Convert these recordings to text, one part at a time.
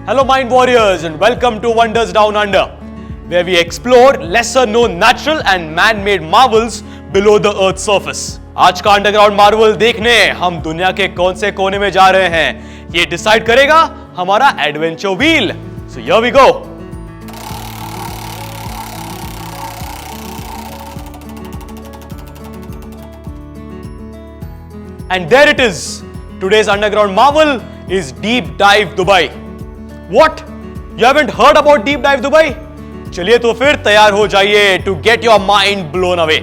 Hello Mind Warriors and welcome to Wonders Down Under, where we explore lesser known natural and man-made marvels below the earth's surface. आज का underground Marvel देखने हम दुनिया के कौन से कोने में जा रहे हैं, ये डिसाइड करेगा हमारा adventure wheel. So here we go. And there it is. Today's underground marvel is Deep Dive Dubai. What? You haven't heard about Deep Dive Dubai? चलिए तो फिर तैयार हो जाइए to get your mind blown away.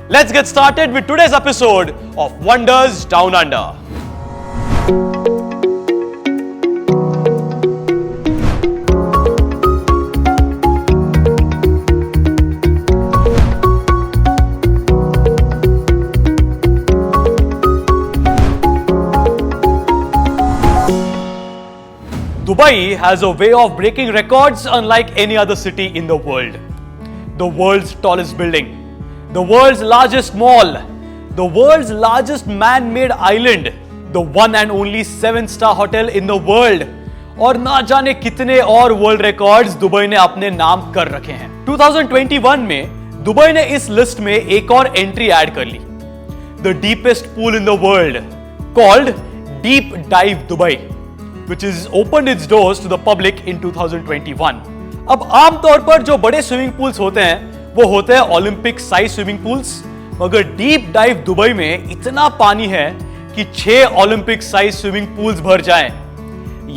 Let's get started with today's episode of Wonders Down Under. Dubai has a way of breaking records unlike any other city in the world. The world's tallest building, the world's largest mall, the world's largest man-made island, the one and only 7-star hotel in the world, और ना जाने कितने और world records Dubai ने अपने नाम कर रखे हैं. 2021 में दुबई ने इस लिस्ट में एक और एंट्री ऐड कर ली. The deepest pool in the world, called Deep Dive Dubai, which has opened its doors to the public in 2021. अब आमतौर पर जो बड़े स्विमिंग पूल्स होते हैं वो होते हैं ओलंपिक साइज स्विमिंग पूल्स, मगर डीप डाइव दुबई में इतना पानी है कि 6 ओलंपिक साइज स्विमिंग पूल्स भर जाएं.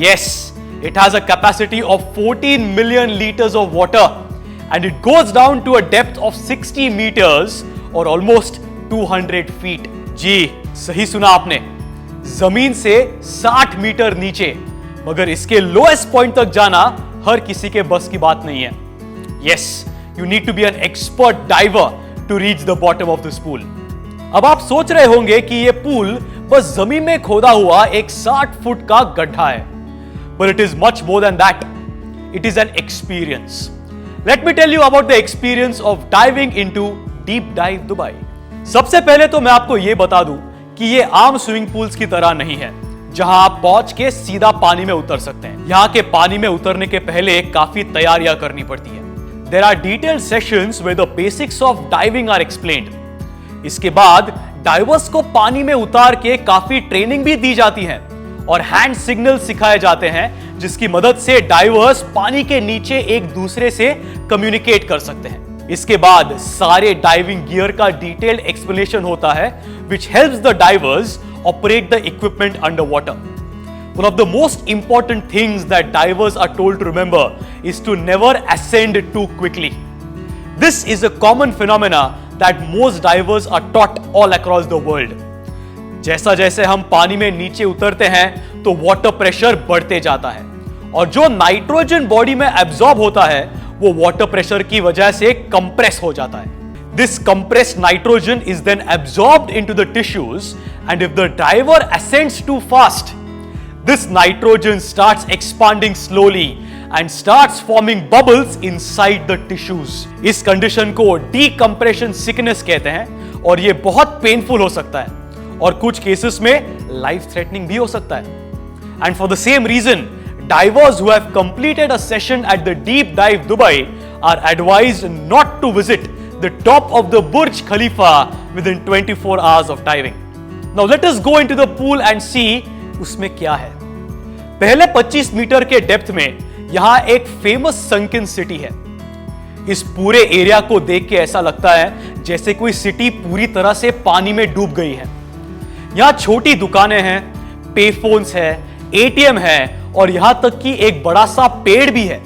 Yes, it has a capacity of 14 million liters of water and it goes down to a depth of 60 meters or almost 200 feet. जी, सही सुना आपने, जमीन से 60 मीटर नीचे, मगर इसके लोएस्ट पॉइंट तक जाना हर किसी के बस की बात नहीं है. Yes, you need to be an expert diver to reach the bottom of this pool. अब आप सोच रहे होंगे कि यह पूल बस जमीन में खोदा हुआ एक 60 फुट का गड्ढा है. But it is much more than that. It is an experience. Let me tell you about the experience of diving into Deep Dive Dubai. सबसे पहले तो मैं आपको यह बता दूं कि ये आम स्विमिंग पूल्स की तरह नहीं है जहां आप पहुंच के सीधा पानी में उतर सकते हैं. यहां के पानी में उतरने के पहले काफी तैयारियां करनी पड़ती है. There are detailed sessions where the basics of diving are explained. इसके बाद डाइवर्स को पानी में उतार के काफी ट्रेनिंग भी दी जाती है और हैंड सिग्नल सिखाए जाते हैं जिसकी मदद से डाइवर्स पानी के नीचे एक दूसरे से कम्युनिकेट कर सकते हैं. इसके बाद सारे डाइविंग गियर का डिटेल्ड एक्सप्लेनेशन होता है which helps the divers operate the equipment underwater. One of the most important things that divers are told to remember is to never ascend too quickly. This is a common phenomena that most divers are taught all across the world. जैसा जैसे हम पानी में नीचे उतरते हैं तो water pressure बढ़ते जाता है और जो नाइट्रोजन बॉडी में एब्जॉर्ब होता है वो वाटर प्रेशर की वजह से कंप्रेस हो जाता है. This compressed nitrogen is then absorbed into the tissues, and if the diver ascends too fast, this nitrogen starts expanding slowly and starts forming bubbles inside the tissues. इस condition को decompression sickness कहते हैं और ये बहुत painful हो सकता है और कुछ केसेस में लाइफ थ्रेटनिंग भी हो सकता है. And for the same reason, divers who have completed a session at the Deep Dive Dubai are advised not to visit the top of the Burj Khalifa within 24 hours of diving. Now let us go into the pool and see उसमें क्या है. पहले 25 metre के depth में यहां एक famous संकिन city है. इस पूरे एरिया को देख के ऐसा लगता है जैसे कोई सिटी पूरी तरह से पानी में डूब गई है. यहां छोटी दुकानें हैं, पे फोन्स है, एटीएम है और यहां तक कि एक बड़ा सा पेड़ भी है.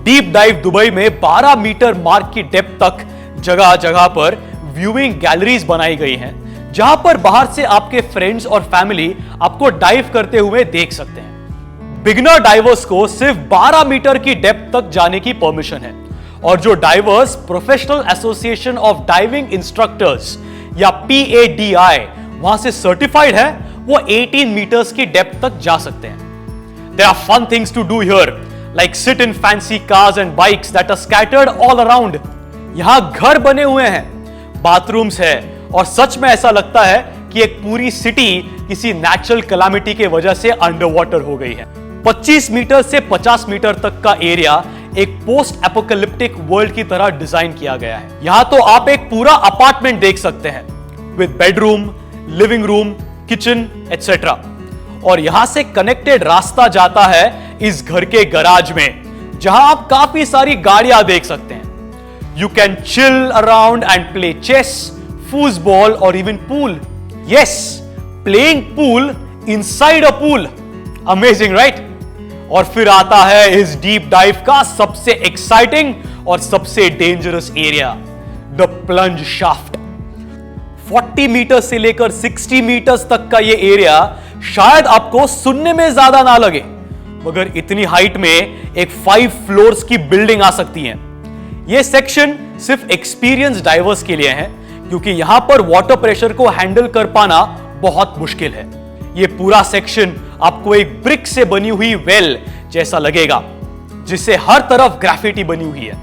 डीप डाइव दुबई में 12 मीटर मार्क की डेप्थ तक जगह जगह पर व्यूइंग गैलरीज बनाई गई हैं जहां पर बाहर से आपके फ्रेंड्स और फैमिली आपको डाइव करते हुए देख सकते हैं. बिगिनर डाइवर्स को सिर्फ 12 मीटर की डेप्थ तक जाने की परमिशन है और जो diverse professional association of diving instructors या PADI वहां से सर्टिफाइड है वो 18 मीटर्स की डेप्थ तक जा सकते हैं. There are fun things to do here, like sit in fancy cars and bikes that are scattered all around. यहां घर बने हुए हैं, बाथरूम्स है और सच में ऐसा लगता है कि एक पूरी सिटी किसी नेचुरल कैलामिटी के वजह से अंडर वाटर हो गई है. 25 मीटर से 50 मीटर तक का एरिया एक पोस्ट एपोकलिप्टिक वर्ल्ड की तरह डिजाइन किया गया है। यहां तो आप एक पूरा अपार्टमेंट देख सकते हैं with bedroom, living room, kitchen etcetera. और यहां से कनेक्टेड रास्ता जाता है इस घर के गराज में, जहां आप काफी सारी गाड़ियां देख सकते हैं। You can chill around and play chess, foosball और even pool. Yes, playing pool inside a pool. Amazing right? और फिर आता है इस डीप डाइव का सबसे एक्साइटिंग और सबसे dangerous area, the plunge shaft. 40 meter से लेकर 60 मीटर्स तक का यह एरिया शायद आपको सुनने में ज्यादा ना लगे, मगर इतनी हाइट में एक 5 फ्लोर्स की बिल्डिंग आ सकती है। यह सेक्शन सिर्फ एक्सपीरियंस डाइवर्स के लिए है, क्योंकि यहां पर वाटर प्रेशर को हैंडल कर पाना बहुत मुश्किल है। यह पूरा सेक्शन आपको एक ब्रिक से बनी हुई वेल जैसा लगेगा, जिससे हर तरफ ग्राफिटी बनी हुई है।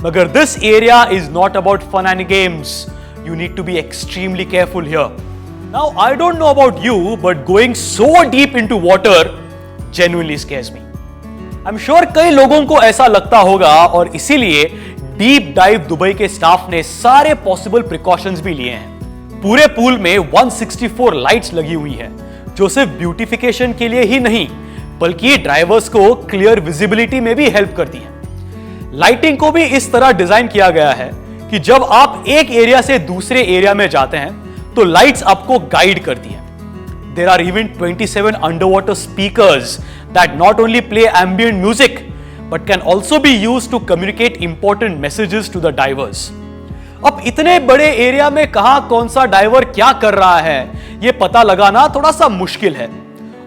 मगर this area is not about fun and games. You need to be extremely careful here. Now, I don't know about you, but going so deep into water genuinely scares me. I'm sure कई लोगों को ऐसा लगता होगा, और इसीलिए deep dive Dubai के staff ने सारे पॉसिबल प्रिकॉशंस भी लिए हैं। पूरे पूल में 164 लाइट्स लगी हुई हैं, जो सिर्फ ब्यूटिफिकेशन के लिए ही नहीं, बल्कि ड्राइवर्स को क्लियर विजिबिलिटी में भी हेल्प करती है। लाइटिंग को भी इस तरह डिजाइन किया गया है कि जब आप एक एरिया से दूसरे एरिया में जाते हैं तो लाइट्स आपको गाइड करती हैं। There are even 27 under water speakers that not only play ambient music but can also be used to communicate important messages to the divers. अब इतने बड़े एरिया में कहां कौन सा डाइवर क्या कर रहा है, यह पता लगाना थोड़ा सा मुश्किल है,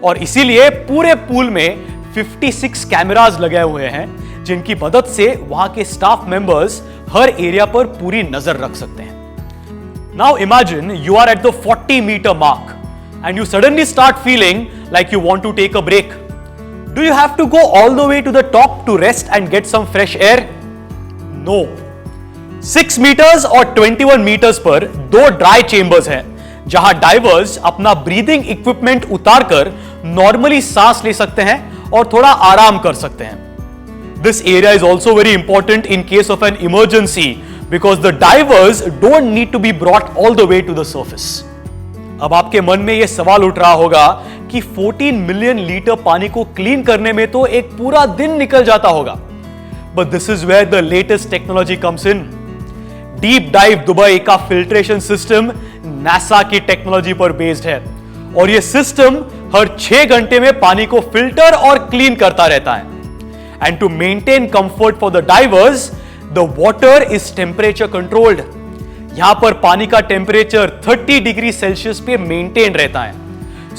और इसीलिए पूरे पूल में 56 कैमरास लगे हुए हैं, जिनकी मदद से वहां के स्टाफ मेंबर्स हर एरिया पर पूरी नजर रख सकते हैं। Now imagine you are at the 40 meter mark and you suddenly start feeling like you want to take a break. Do you have to go all the way to the top to rest and get some fresh air? No. 6 meters और 21 metres पर 2 dry chambers हैं, जहां diverse अपना breathing equipment उतारकर normally सांस ले सकते हैं और थोड़ा आराम कर सकते हैं। This area is also very important in case of an emergency because the divers don't need to be brought all the way to the surface. अब आपके मन में यह सवाल उठ रहा होगा कि 14 मिलियन लीटर पानी को क्लीन करने में तो एक पूरा दिन निकल जाता होगा। But this is where the latest technology comes in. Deep dive Dubai का फिल्ट्रेशन सिस्टम नासा की टेक्नोलॉजी पर बेस्ड है, और यह सिस्टम हर 6 घंटे में पानी को फिल्टर और क्लीन करता रहता है। And to maintain comfort for the divers, the water is temperature controlled. यहां पर पानी का टेम्परेचर 30 डिग्री सेल्सियस पे मेंटेन रहता है।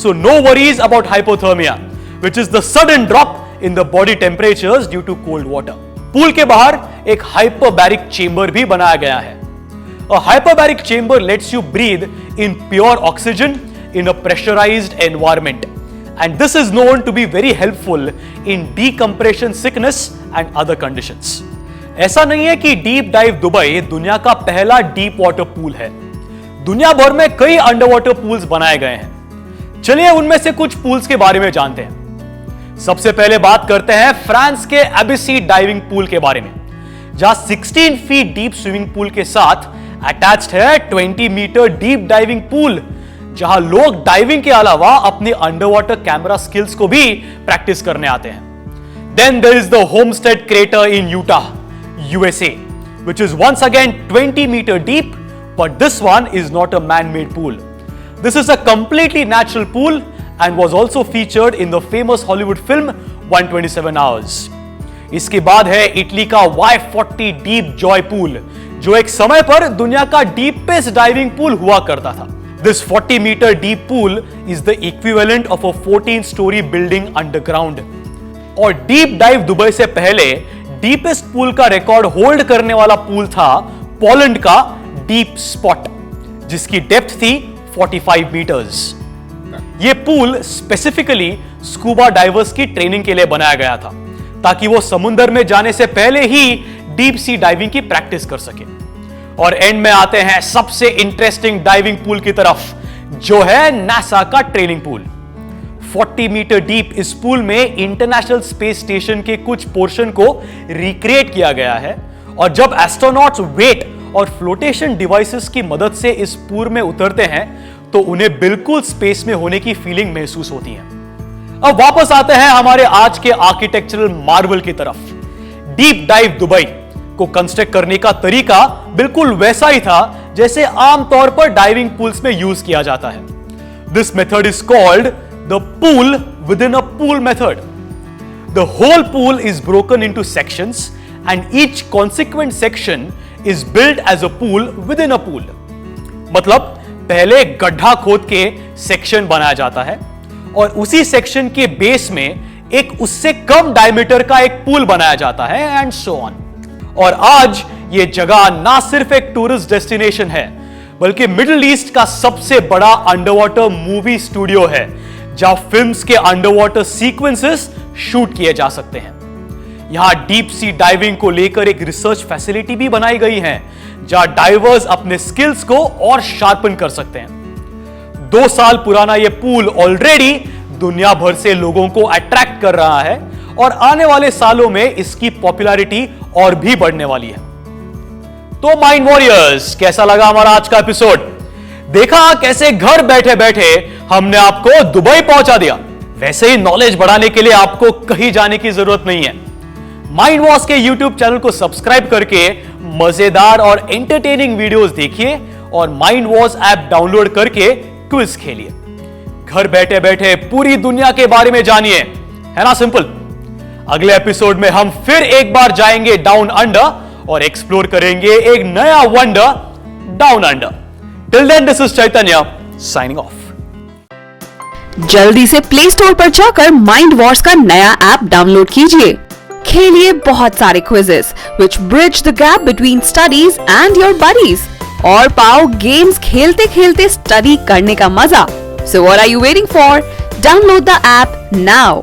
So no worries about hypothermia, which is the sudden drop in the body temperatures due to cold water. Pool के बाहर एक हाइपरबैरिक चेंबर भी बनाया गया है। A hyperbaric chamber lets you breathe in pure oxygen in a pressurized environment. And this is known to be very helpful in decompression sickness and other conditions. ऐसा नहीं है कि डीप डाइव दुबई दुनिया का पहला डीप वाटर पूल है। दुनिया भर में कई अंडर वाटर पूल्स बनाए गए हैं। चलिए उनमें से कुछ पूल्स के बारे में जानते हैं। सबसे पहले बात करते हैं फ्रांस के एबिसी डाइविंग पूल के बारे में, जहां 16 फीट डीप स्विमिंग पूल के साथ अटैच्ड है 20 मीटर डीप डाइविंग पूल, जहां लोग डाइविंग के अलावा अपनी अंडर वाटर कैमरा स्किल्स को भी प्रैक्टिस करने आते हैं। Then there is the Homestead crater in Utah, USA, which is once again 20 meter deep, but this one is not a man-made pool. This is a completely natural pool and was also featured in the famous Hollywood film 127 Hours. इसके बाद है Italy का Y40 deep Joy pool, जो एक समय पर दुनिया का डीपेस्ट डाइविंग पूल हुआ करता था। This 40 meter deep pool is the equivalent of a 14-story building underground. और डीप डाइव दुबई से पहले डीपेस्ट पूल का रिकॉर्ड होल्ड करने वाला पूल था पोलैंड का डीप स्पॉट, जिसकी डेप्थ थी 45 मीटर्स। यह पूल स्पेसिफिकली स्कूबा डाइवर्स की ट्रेनिंग के लिए बनाया गया था, ताकि वो समुद्र में जाने से पहले ही डीप सी डाइविंग की प्रैक्टिस कर सके। और एंड में आते हैं सबसे इंटरेस्टिंग डाइविंग पूल की तरफ, जो है नासा का ट्रेनिंग पूल। 40 मीटर डीप इस पूल में इंटरनेशनल स्पेस स्टेशन के कुछ पोर्शन को रिक्रिएट किया गया है और जब एस्ट्रोनॉट्स वेट और फ्लोटेशन डिवाइसेस की मदद से इस पूल में उतरते हैं तो उन्हें बिल्कुल स्पेस में होने की फीलिंग महसूस होती है। अब वापस आते हैं हमारे आज के आर्किटेक्चरल मार्वल की तरफ। डीप डाइव दुबई को कंस्ट्रक्ट करने का तरीका बिल्कुल वैसा ही था जैसे आमतौर पर डाइविंग पूल्स में यूज किया जाता है। This method is called the pool within a pool method. The whole pool is broken into sections and each consequent section is built as a pool within a pool. मतलब पहले गड्ढा खोद के section बनाया जाता है और उसी सेक्शन के बेस में एक उससे कम डायमीटर का एक पूल बनाया जाता है एंड सो ऑन। और आज यह जगह ना सिर्फ एक टूरिस्ट डेस्टिनेशन है बल्कि मिडिल ईस्ट का सबसे बड़ा अंडरवाटर मूवी स्टूडियो है जहां फिल्म्स के अंडरवाटर सीक्वेंसेस शूट किए जा सकते हैं। यहां डीप सी डाइविंग को लेकर एक रिसर्च फैसिलिटी भी बनाई गई है जहां डाइवर्स अपने स्किल्स को और शार्पन कर सकते हैं। 2 साल पुराना यह पूल ऑलरेडी दुनिया भर से लोगों को अट्रैक्ट कर रहा है और आने वाले सालों में इसकी पॉपुलैरिटी और भी बढ़ने वाली है। तो माइंड वॉरियर्स, कैसा लगा हमारा आज का एपिसोड? देखा कैसे घर बैठे बैठे हमने आपको दुबई पहुंचा दिया। वैसे ही नॉलेज बढ़ाने के लिए आपको कहीं जाने की जरूरत नहीं है। माइंड वॉश के यूट्यूब चैनल को सब्सक्राइब करके मजेदार और एंटरटेनिंग वीडियोस देखिए और माइंड वॉश ऐप डाउनलोड करके क्विज खेलिए। घर बैठे बैठे पूरी दुनिया के बारे में जानिए, है ना सिंपल। अगले एपिसोड में हम फिर एक बार जाएंगे डाउन अंडर और एक्सप्लोर करेंगे एक नया wonder down under. Till then this is Chaitanya signing off. जल्दी से प्ले स्टोर पर जाकर माइंड वॉर्स का नया ऐप डाउनलोड कीजिए। खेलिए बहुत सारे quizzes which bridge the gap between studies and your buddies और पाओ गेम्स खेलते खेलते स्टडी करने का मजा। So what are you waiting for? Download the app now.